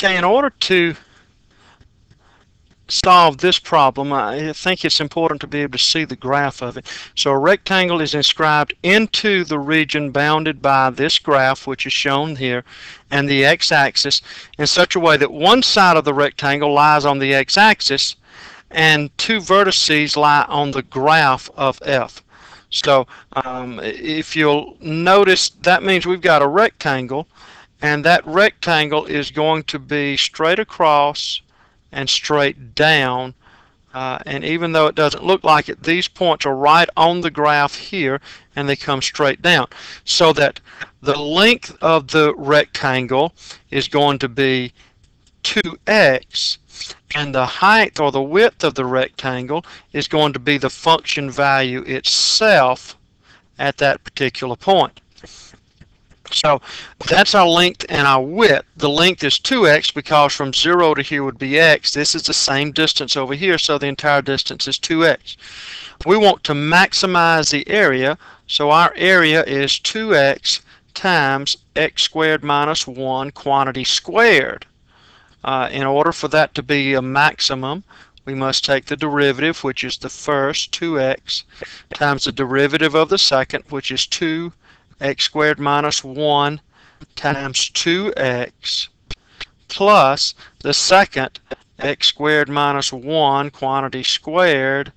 Okay, in order to solve this problem, I think it's important to be able to see the graph of it. So a rectangle is inscribed into the region bounded by this graph, which is shown here, and the x-axis in such a way that one side of the rectangle lies on the x-axis and two vertices lie on the graph of f. So if you'll notice, that means we've got a rectangle, and that rectangle is going to be straight across and straight down, and even though it doesn't look like it, these points are right on the graph here and they come straight down, so that the length of the rectangle is going to be 2x, and the height or the width of the rectangle is going to be the function value itself at that particular point. So that's our length and our width. The length is 2x because from 0 to here would be x. This is the same distance over here, so the entire distance is 2x. We want to maximize the area, so our area is 2x times x squared minus 1 quantity squared. In order for that to be a maximum, we must take the derivative, which is the first, 2x, times the derivative of the second, which is 2x squared minus 1 times 2x, plus the second, x squared minus 1 quantity squared,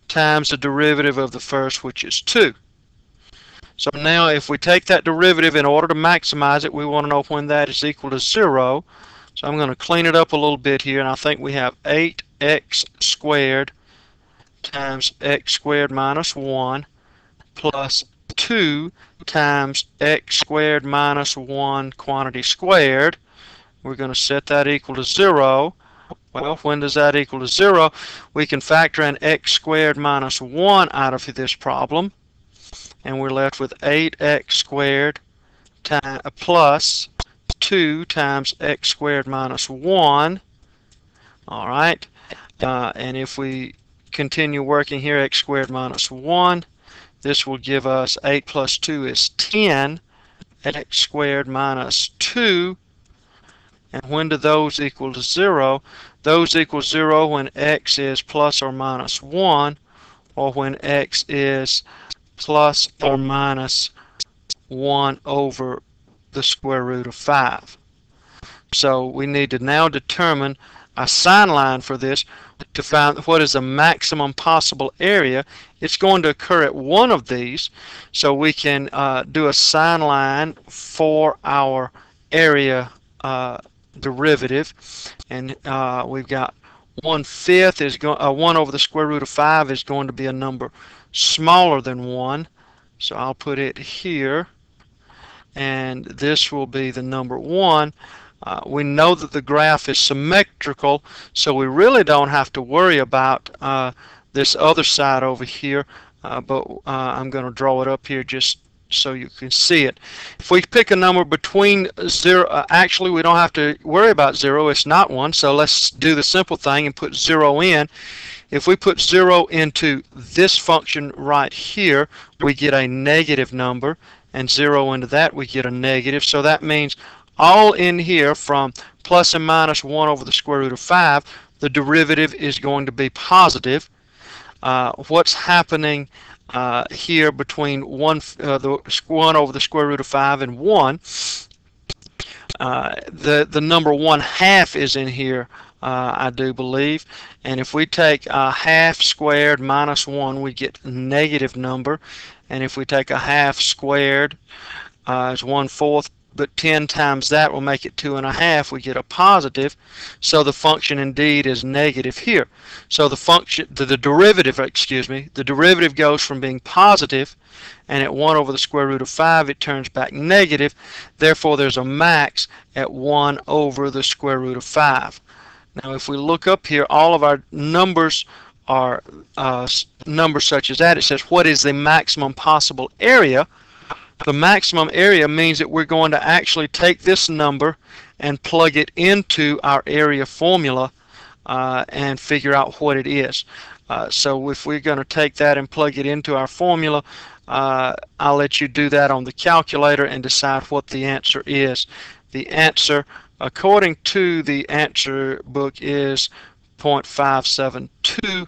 times the derivative of the first, which is 2. So now if we take that derivative in order to maximize it, we want to know when that is equal to 0. So I'm going to clean it up a little bit here, and I think we have 8x squared times x squared minus 1 plus 2 times x squared minus 1 quantity squared. We're going to set that equal to 0. Well, when does that equal to 0? We can factor in x squared minus 1 out of this problem, and we're left with 8x squared plus 2 times x squared minus 1. All right, and if we continue working here, x squared minus 1, this will give us 8 plus 2 is 10, x squared minus 2. And when do those equal to 0? Those equal 0 when x is plus or minus 1, or when x is plus or minus 1 over the square root of 5. So we need to now determine a sign line for this to find what is the maximum possible area. It's going to occur at one of these, so we can do a sign line for our area derivative, and we've got 1/5 is 1 over the square root of 5 is going to be a number smaller than 1, so I'll put it here, and this will be the number 1. We know that the graph is symmetrical, so we really don't have to worry about this other side over here, but I'm going to draw it up here just so you can see it. If we pick a number between 0, actually we don't have to worry about 0, it's not 1, so let's do the simple thing and put 0 in. If we put 0 into this function right here, we get a negative number, and 0 into that we get a negative, so that means all in here from plus and minus 1 over the square root of 5, the derivative is going to be positive. What's happening here between 1 over the square root of 5 and 1, the number 1/2 is in here, I do believe, and if we take a half squared minus 1, we get a negative number, and if we take a half squared, it's 1/4, but 10 times that will make it 2.5. We get a positive, so the function indeed is negative here. So the function, the derivative, the derivative goes from being positive, and at 1 over the square root of 5 it turns back negative. Therefore there's a max at 1 over the square root of 5. Now if we look up here, all of our numbers are numbers such as that. It says what is the maximum possible area. The maximum area means that we're going to actually take this number and plug it into our area formula and figure out what it is. So if we're going to take that and plug it into our formula, I'll let you do that on the calculator and decide what the answer is. The answer according to the answer book, is 0.572,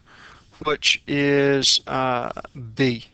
which is B.